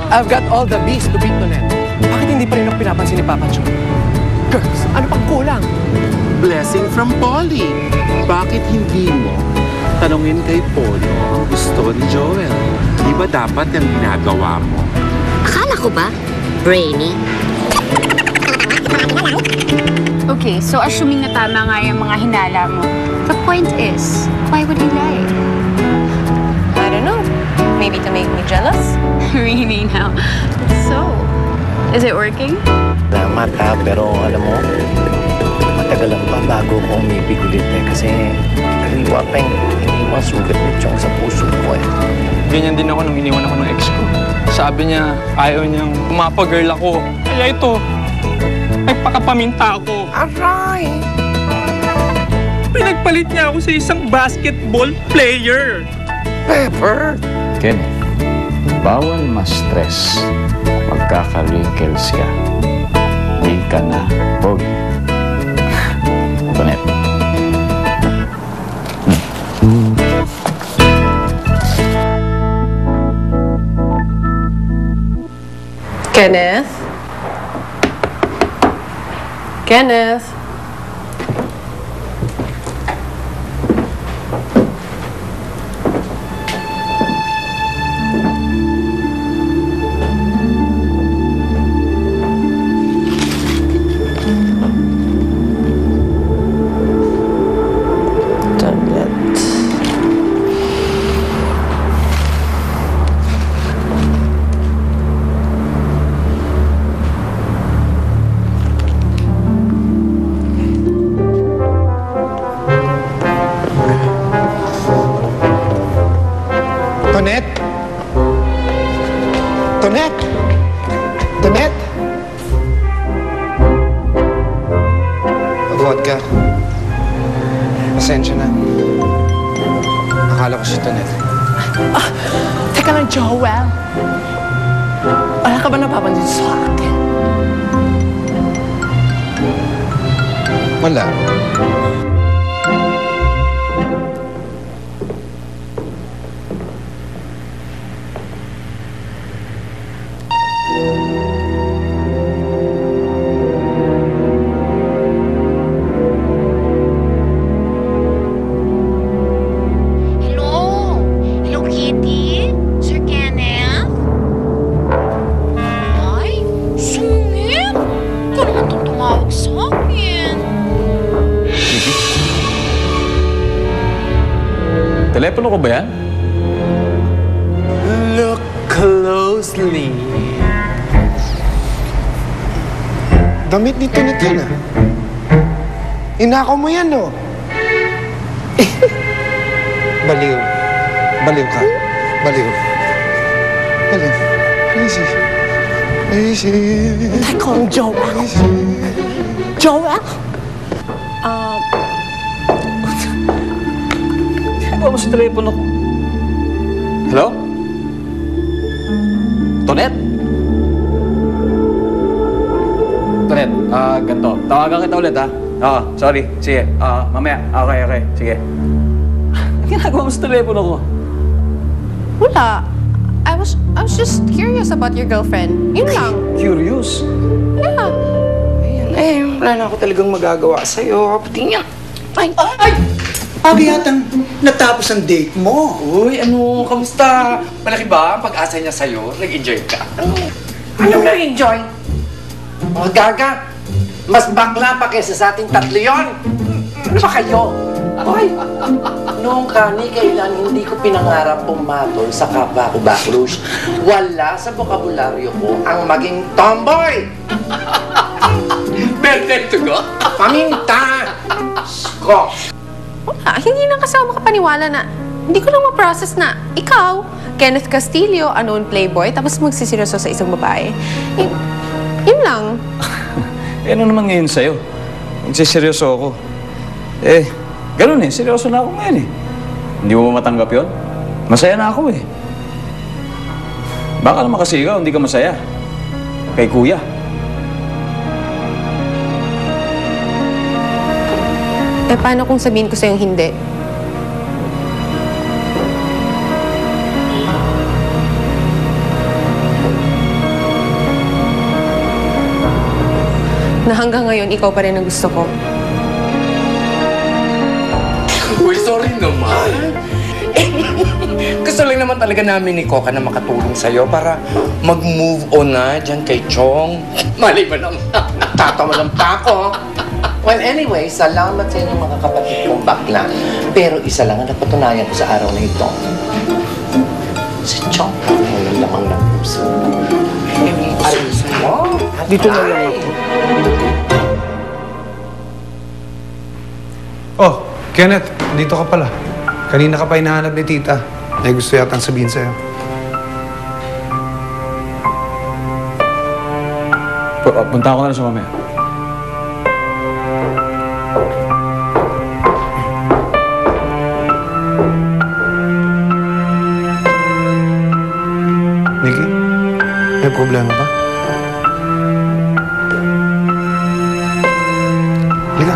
I've got all the bees to beat Tonet. Bakit hindi pa rin ako pinapansin ni Papa Joe? Girls, ano pang kulang? Blessing from Polly. Bakit hindi mo tanungin kay Polo ang gusto ni Joel? Di ba dapat yung ginagawa mo? Akala ko ba? Brainy? Okay, so assuming na tama nga yung mga hinala mo, the point is, why would he lie? I don't know. Maybe to make me jealous? Really now? So, is it working? Salamat ha, pero alam mo, matagal lang pa bago ko umibig ulit eh. Kasi kaliwa pa yung iniwang sugat ni Chong sa puso ko eh. Ganyan din ako nung iniwan ako ng ex ko. Sabi niya, ayaw niyang pumapagirl ako. Kaya ito, nagpakapaminta ako. Aray! Pinagpalit niya ako sa isang basketball player. Pepper! Ken, bawal ma-stress. Magkaka-wrinkle siya. Di ka na, Pogi. Tonet. Kenneth? Kenneth? Tonet? Tonet? Tonet? Vodka. Pasensya na. Akala ko si Tonet. Teka lang, Joel. Wala ka ba napapansin sa akin? Wala. Hello, Kitty? Sir Kenneth? Ay, sungit! Ikaw naman itong tumawag sa akin. Telepono ko ba yan? Look closely. Damit ni Tonet yan ah. Inakaw mo yan, no? Baliw. Baliw ka. Baliw. Baliw. Easy. Easy. Teka lang, Joel. Joel? Ginagawa mo sa telepono ko. Hello? Tonet? Tonet, ganito. Tawagan kita ulit, ha? Oo, sorry. Sige, mamaya. Okay. Sige. Ano ginagawa mo sa telepono ko? Wala. I was just curious about your girlfriend. Yun lang. Curious? Yeah. Wala na ako talagang magagawa sa'yo. Pati nga. Ay! Aga yatang natapos ang date mo. Uy, kamusta? Malaki ba ang pag-asa niya sa'yo? Nag-enjoy ka? Anong na-enjoy? O gaga, mas bakla pa kaysa sa ating tatlo yun. Ano ba kayo? Ay! Noong kailan hindi ko pinangarap pumatol sa kapwa ko baklush. Wala sa bokabularyo ko ang maging tomboy! Birthday to go? Paminta! Sko! Wala. Hindi na kasi ako makapaniwala na hindi ko lang ma-process na ikaw, Kenneth Castillo, unknown playboy, tapos magsiseryoso sa isang babae. Yun lang. Ano naman ngayon sa'yo? Nagsiseryoso ako. Ganun eh. Seryoso na ako ngayon eh. Hindi mo ba matanggap yun? Masaya na ako eh. Baka naman kasi ikaw, hindi ka masaya. Kay kuya. Paano kung sabihin ko sa'yong hindi? na hanggang ngayon ikaw pa rin ang gusto ko. Uy, sorry naman. Gusto lang naman talaga namin ni Coca na makatulong sa'yo para mag-move on na dyan kay Chong. Mali ba naman? Tatawa lang pa ako. Well, anyway, salamat sa inyong mga kapatid kong bakla. Pero isa lang ang napatunayan ko sa araw na ito. Si Chong, walang lamang ng puso. Alis mo. Dito na lang ako. Oh, Kenneth, dito ka pala. Kanina ka pa hinahanap ni Tita. May gusto yatang sabihin sa'yo. Punta ako na lang sa mamaya. Nikki, may problema ba? Halika,